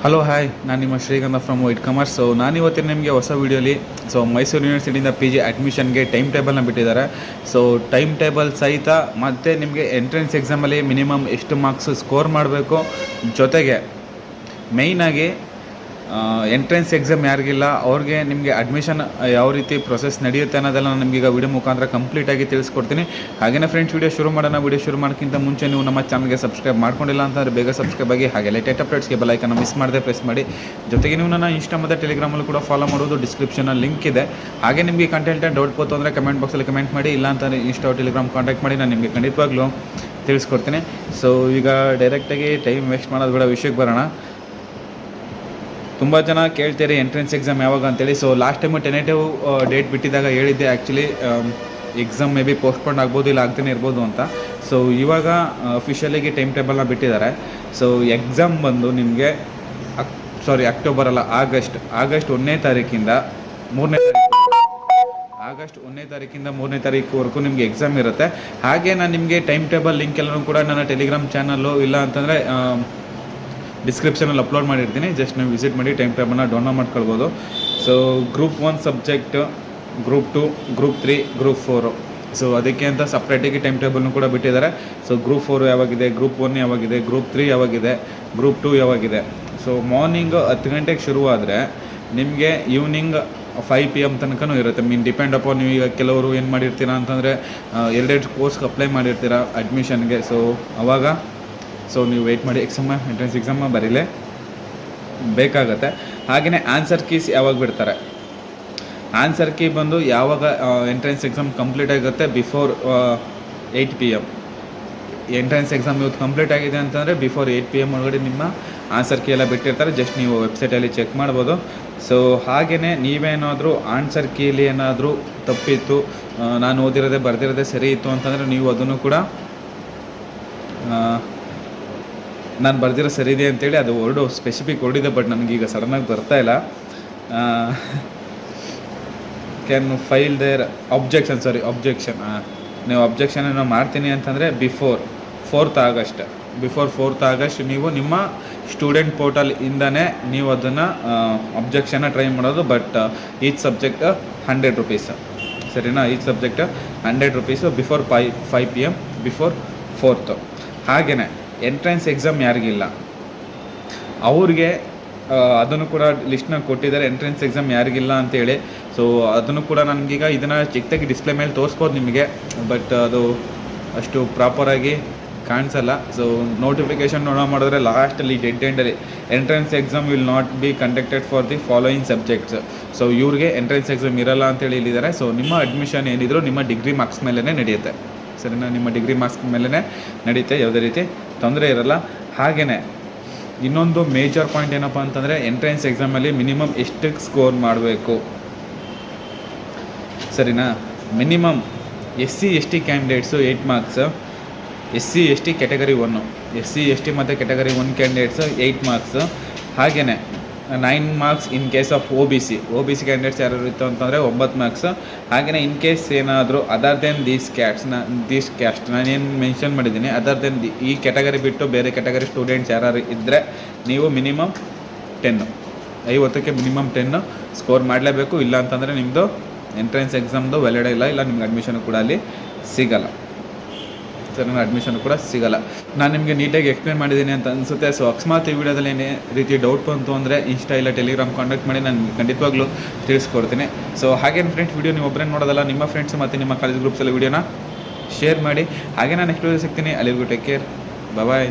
Hello hi, ನಾನು ನಿಮ್ಮ ಶ್ರೀಗಂಧ ಫ್ರಮ್ ವೈಟ್ ಕಮರ್ಸ್. ಸೊ ನಾನಿವತ್ತಿನ ನಿಮಗೆ ಹೊಸ ವೀಡಿಯೋಲಿ ಮೈಸೂರು ಯೂನಿವರ್ಸಿಟಿಯಿಂದ PG ಅಡ್ಮಿಷನ್ಗೆ ಟೈಮ್ ಟೇಬಲ್ನ ಬಿಟ್ಟಿದ್ದಾರೆ. ಸೊ ಟೈಮ್ ಟೇಬಲ್ ಸಹಿತ ಮತ್ತು ನಿಮಗೆ ಎಂಟ್ರೆನ್ಸ್ ಎಕ್ಸಾಮಲ್ಲಿ ಮಿನಿಮಮ್ ಎಷ್ಟು ಮಾರ್ಕ್ಸ್ ಸ್ಕೋರ್ ಮಾಡಬೇಕು, ಜೊತೆಗೆ ಮೇಯ್ನಾಗಿ ಎಂಟ್ರೆನ್ಸ್ ಎಕ್ಸಾಮ್ ಯಾರಿಗಿಲ್ಲ ಅವ್ರಿಗೆ ನಿಮಗೆ ಅಡ್ಮಿಷನ್ ಯಾವ ರೀತಿ ಪ್ರೊಸೆಸ್ ನಡೆಯುತ್ತೆ ಅನ್ನೋದೆಲ್ಲ ನಾನು ನಿಮಗೀಗ ವಿಡಿಯೋ ಮುಖಾಂತರ ಕಂಪ್ಲೀಟಾಗಿ ತಿಳಿಸ್ಕೊಡ್ತೀನಿ. ಹಾಗೆಯೇ ಫ್ರೆಂಡ್ಸ್, ವಿಡಿಯೋ ಶುರು ಮಾಡೋಣ. ವಿಡಿಯೋ ಶುರು ಮಾಡೋಕ್ಕಿಂತ ಮುಂಚೆ ನೀವು ನಮ್ಮ ಚಾನಲ್ಗೆ ಸಬ್ಸ್ಕ್ರೈಬ್ ಮಾಡ್ಕೊಂಡಿಲ್ಲ ಅಂತಂದರೆ ಬೇಗ ಸಬ್ಸ್ಕ್ರೈಬ್ ಆಗಿ, ಹಾಗೆ ಲೇಟೆಸ್ಟ್ ಅಪ್ಡೇಟ್ಸ್ಗೆ ಬೆಲ್ ಐಕನ್ನ ಮಿಸ್ ಮಾಡದೆ ಪ್ರೆಸ್ ಮಾಡಿ. ಜೊತೆಗೆ ನೀವು ನನ್ನ ಇನ್ಸ್ಟಾ ಮತ್ತು ಟೆಲಿಗ್ರಾಮಲ್ಲೂ ಕೂಡ ಫಾಲೋ ಮಾಡೋದು, ಡಿಸ್ಕ್ರಿಪ್ಷನಲ್ಲಿ ಲಿಂಕ್ ಇದೆ. ಹಾಗೆ ನಿಮಗೆ ಕಂಟೆಂಟ್ ಡೌಟ್ ಬೋದು ಅಂದರೆ ಕಮೆಂಟ್ ಬಾಕ್ಸಲ್ಲಿ ಕಮೆಂಟ್ ಮಾಡಿ, ಇಲ್ಲ ಅಂತಂದರೆ ಇನ್ಸ್ಟಾ ಟೆಲಿಗ್ರಾಮ್ ಕಾಂಟ್ಯಾಕ್ಟ್ ಮಾಡಿ, ನಾನು ನಿಮಗೆ ಖಂಡಿತವಾಗ್ಲೂ ತಿಳಿಸ್ಕೊಡ್ತೀನಿ. ಸೊ ಈಗ ಡೈರೆಕ್ಟಾಗಿ ಟೈಮ್ ವೇಸ್ಟ್ ಮಾಡೋದು ಬೇಡ, ವಿಷಯಕ್ಕೆ ಬರೋಣ. ತುಂಬ ಜನ ಕೇಳ್ತೀರಿ ಎಂಟ್ರೆನ್ಸ್ ಎಕ್ಸಾಮ್ ಯಾವಾಗ ಅಂತೇಳಿ. ಸೊ ಲಾಸ್ಟ್ ಟೈಮು ಟೆನೇಟಿವ್ ಡೇಟ್ ಬಿಟ್ಟಿದ್ದಾಗ ಹೇಳಿದ್ದೆ, actually exam may be postpone ಆಗ್ಬೋದು, ಇಲ್ಲ ಆಗ್ತಾನೆ ಇರ್ಬೋದು ಅಂತ. ಸೊ ಇವಾಗ ಅಫಿಷಿಯಲಿಗೆ ಟೈಮ್ ಟೇಬಲ್ನ ಬಿಟ್ಟಿದ್ದಾರೆ. ಸೊ ಎಕ್ಸಾಮ್ ಬಂದು ನಿಮಗೆ ಅಕ್ಟೋಬರ್ ಅಲ್ಲ, ಆಗಸ್ಟ್ 1ನೇ ತಾರೀಕಿಂದ 3ನೇ ತಾರೀಕುವರೆಗೂ ನಿಮಗೆ ಎಕ್ಸಾಮ್ ಇರುತ್ತೆ. ಹಾಗೆ ನಾನು ನಿಮಗೆ ಟೈಮ್ ಟೇಬಲ್ ಲಿಂಕ್ ಎಲ್ಲನೂ ಕೂಡ ನನ್ನ ಟೆಲಿಗ್ರಾಮ್ ಚಾನಲ್ಲು, ಇಲ್ಲ ಅಂತಂದರೆ ಡಿಸ್ಕ್ರಿಪ್ಷನಲ್ಲಿ ಅಪ್ಲೋಡ್ ಮಾಡಿರ್ತೀನಿ. ಜಸ್ಟ್ ನೀವು ವಿಸಿಟ್ ಮಾಡಿ ಟೈಮ್ ಟೇಬಲ್ನ ಡೌನ್ಲೋಡ್ ಮಾಡ್ಕೊಳ್ಬೋದು. So group 1 subject, group 2, group 3, group 4. So ಅದಕ್ಕೆ ಅಂತ ಸಪ್ರೇಟಾಗಿ ಟೈಮ್ ಟೇಬಲ್ನು ಕೂಡ ಬಿಟ್ಟಿದ್ದಾರೆ. ಸೊ ಗ್ರೂಪ್ 4 ಯಾವಾಗಿದೆ, ಗ್ರೂಪ್ 1 ಯಾವಾಗಿದೆ, ಗ್ರೂಪ್ 3 ಯಾವಾಗಿದೆ, ಗ್ರೂಪ್ 2 ಯಾವಾಗಿದೆ. ಸೊ ಮಾರ್ನಿಂಗ್ 10 ಗಂಟೆಗೆ ಶುರುವಾದರೆ ನಿಮಗೆ ಈವ್ನಿಂಗ್ 5 PM ತನಕನೂ ಇರುತ್ತೆ. ಡಿಪೆಂಡ್ ಅಪಾನ್ ನೀವು ಈಗ ಕೆಲವರು ಏನು ಮಾಡಿರ್ತೀರಾ ಅಂತಂದರೆ 2 ಕೋರ್ಸ್ಗೆ ಅಪ್ಲೈ ಮಾಡಿರ್ತೀರ ಅಡ್ಮಿಷನ್ಗೆ. ಸೊ ಅವಾಗ ನೀವು ವೆಯ್ಟ್ ಮಾಡಿ, ಎಂಟ್ರೆನ್ಸ್ ಎಕ್ಸಾಮ ಬರೀಲೇ ಬೇಕಾಗತ್ತೆ. ಹಾಗೆಯೇ ಆನ್ಸರ್ ಕೀಸ್ ಯಾವಾಗ ಬಿಡ್ತಾರೆ, ಆನ್ಸರ್ ಕೀ ಬಂದು ಯಾವಾಗ ಎಂಟ್ರೆನ್ಸ್ ಎಕ್ಸಾಮ್ ಕಂಪ್ಲೀಟ್ ಆಗುತ್ತೆ, ಬಿಫೋರ್ 8 PM. ಎಂಟ್ರೆನ್ಸ್ ಎಕ್ಸಾಮ್ ಇವತ್ತು ಕಂಪ್ಲೀಟ್ ಆಗಿದೆ ಅಂತಂದರೆ ಬಿಫೋರ್ 8 PM ಒಳಗಡೆ ನಿಮ್ಮ ಆನ್ಸರ್ ಕೀ ಎಲ್ಲ ಬಿಟ್ಟಿರ್ತಾರೆ. ಜಸ್ಟ್ ನೀವು ವೆಬ್ಸೈಟಲ್ಲಿ ಚೆಕ್ ಮಾಡ್ಬೋದು. ಸೊ ಹಾಗೆಯೇ ನೀವೇನಾದರೂ ಆನ್ಸರ್ ಕೀಲಿ ಏನಾದರೂ ತಪ್ಪಿತ್ತು, ನಾನು ಓದಿರೋದೇ ಬರ್ದಿರೋದೇ ಸರಿ ಇತ್ತು ಅಂತಂದರೆ ನೀವು ಅದನ್ನು ಕೂಡ ನಾನು ಬರ್ದಿರೋ ಸರಿ ಇದೆ ಅಂತೇಳಿ ಅದು ಸ್ಪೆಸಿಫಿಕ್ ವರ್ಡ್ ಇದೆ, ಬಟ್ ನನಗೀಗ ಸಡನ್ನಾಗಿ ಬರ್ತಾಯಿಲ್ಲ. ಕ್ಯಾನ್ ಫೈಲ್ ದೇರ್ ಅಬ್ಜೆಕ್ಷನ್ ನೀವು ಅಬ್ಜೆಕ್ಷನ್ ಏನೋ ಮಾಡ್ತೀನಿ ಅಂತಂದರೆ ಬಿಫೋರ್ 4th ಆಗಸ್ಟ್ ನೀವು ನಿಮ್ಮ ಸ್ಟೂಡೆಂಟ್ ಪೋರ್ಟಲಿಂದನೇ ನೀವು ಅದನ್ನು ಅಬ್ಜೆಕ್ಷನ್ನ ಟ್ರೈ ಮಾಡೋದು. ಬಟ್ ಈಚ್ ಸಬ್ಜೆಕ್ಟ್ 100 ರೂಪೀಸ್, ಸರಿನಾ? Each subject 100 rupees before 5 PM, before 4th. ಹಾಗೆಯೇ ಎಂಟ್ರೆನ್ಸ್ ಎಕ್ಸಾಮ್ ಯಾರಿಗಿಲ್ಲ ಅವ್ರಿಗೆ ಅದನ್ನು ಕೂಡ ಲಿಸ್ಟ್ನ ಕೊಟ್ಟಿದ್ದಾರೆ, ಎಂಟ್ರೆನ್ಸ್ ಎಕ್ಸಾಮ್ ಯಾರಿಗಿಲ್ಲ ಅಂತೇಳಿ. ಸೊ ಅದನ್ನು ಕೂಡ ನನಗೀಗ ಇದನ್ನು ಚಿಕ್ಕದಾಗಿ ಡಿಸ್ಪ್ಲೇ ಮೇಲೆ ತೋರಿಸ್ಬೋದು ನಿಮಗೆ, ಬಟ್ ಅದು ಅಷ್ಟು ಪ್ರಾಪರಾಗಿ ಕಾಣಿಸಲ್ಲ. ಸೊ ನೋಟಿಫಿಕೇಷನ್ ಮಾಡಿದ್ರೆ ಲಾಸ್ಟಲ್ಲಿ ಡೆಡ್ ಎಂಡಲ್ಲಿ entrance exam will not be conducted for the following subjects. So ಇವ್ರಿಗೆ ಎಂಟ್ರೆನ್ಸ್ ಎಕ್ಸಾಮ್ ಇರಲ್ಲ ಅಂತೇಳಿ ಹೇಳಿದ್ದಾರೆ. ಸೊ ನಿಮ್ಮ ಅಡ್ಮಿಷನ್ ಏನಿದ್ರು ನಿಮ್ಮ ಡಿಗ್ರಿ ಮಾರ್ಕ್ಸ್ ಮೇಲೇ ನಡೆಯುತ್ತೆ, ಸರಿನಾ? ನಿಮ್ಮ ಡಿಗ್ರಿ ಮಾರ್ಕ್ಸ್ ಮೇಲೇ ನಡೀತೆ, ಯಾವುದೇ ರೀತಿ ತೊಂದರೆ ಇರಲ್ಲ. ಹಾಗೆಯೇ ಇನ್ನೊಂದು ಮೇಜರ್ ಪಾಯಿಂಟ್ ಏನಪ್ಪ ಅಂತಂದರೆ ಎಂಟ್ರೆನ್ಸ್ ಎಕ್ಸಾಮಲ್ಲಿ ಮಿನಿಮಮ್ ಎಷ್ಟು ಸ್ಕೋರ್ ಮಾಡಬೇಕು, ಸರಿನಾ? Minimum SC ST candidates 8 marks, SC ST category 1, SC ST ಮತ್ತು ಕ್ಯಾಟಗರಿ 1 ಕ್ಯಾಂಡಿಡೇಟ್ಸು 8 ಮಾರ್ಕ್ಸ್. ಹಾಗೆಯೇ 9 marks in case of OBC candidates ಯಾರು ಇತ್ತು ಅಂತಂದರೆ 9 ಮಾರ್ಕ್ಸ್. ಹಾಗೆಯೇ ಇನ್ ಕೇಸ್ ಏನಾದರೂ ಅದರ್ ದೆನ್ ದೀಸ್ ಕ್ಯಾಸ್ಟ್ ನಾನೇನು ಮೆನ್ಷನ್ ಮಾಡಿದ್ದೀನಿ, ಅದರ್ ದೆನ್ ಈ ಕ್ಯಾಟಗರಿ ಬಿಟ್ಟು ಬೇರೆ ಕ್ಯಾಟಗರಿ ಸ್ಟೂಡೆಂಟ್ಸ್ ಯಾರು ಇದ್ದರೆ ನೀವು ಮಿನಿಮಮ್ 10, 50ಕ್ಕೆ ಮಿನಿಮಮ್ 10 ಸ್ಕೋರ್ ಮಾಡಲೇಬೇಕು. ಇಲ್ಲ ಅಂತಂದರೆ ನಿಮ್ಮದು ಎಂಟ್ರೆನ್ಸ್ ಎಕ್ಸಾಮ್ದು ವ್ಯಾಲಿಡ್ ಇಲ್ಲ ನಿಮ್ಗೆ ಅಡ್ಮಿಷನ್ ಕೂಡ ಅಲ್ಲಿ ಸಿಗಲ್ಲ, ಸರ್. ನನಗೆ ಅಡ್ಮಿಷನ್ ಕೂಡ ಸಿಗಲ್ಲ. ನಾನು ನಿಮಗೆ ನೀಟಾಗಿ ಎಕ್ಸ್ಪ್ಲೇನ್ ಮಾಡಿದ್ದೀನಿ ಅಂತ ಅನಿಸುತ್ತೆ. ಸೊ ಅಕಸ್ಮಾತ್ ಈ ವಿಡಿಯೋದಲ್ಲಿ ಏನೇ ರೀತಿ ಡೌಟ್ ಬಂತು ಅಂದರೆ ಇನ್ಸ್ಟಾ ಇಲ್ಲ ಟೆಲಿಗ್ರಾಮ್ ಕಾಂಟ್ಯಾಕ್ಟ್ ಮಾಡಿ, ನಾನು ಖಂಡಿತವಾಗ್ಲೂ ತಿಳಿಸ್ಕೊಡ್ತೀನಿ. ಸೊ ಹಾಗೇನು ಫ್ರೆಂಡ್ಸ್, ವಿಡಿಯೋ ನೀವು ಒಬ್ಬರೇ ನೋಡೋದಲ್ಲ, ನಿಮ್ಮ ಫ್ರೆಂಡ್ಸ್ ಮತ್ತು ನಿಮ್ಮ ಕಾಲೇಜ್ ಗ್ರೂಪ್ಸಲ್ಲಿ ವಿಡಿಯೋನ ಶೇರ್ ಮಾಡಿ. ಹಾಗೆ ನಾನು ನೆಕ್ಸ್ಟ್ ವಿಡಿಯೋ ಸಿಗ್ತೀನಿ. ಅಲ್ಲಿಗೂ ಟೇಕ್ ಕೇರ್, ಬಾಯ್.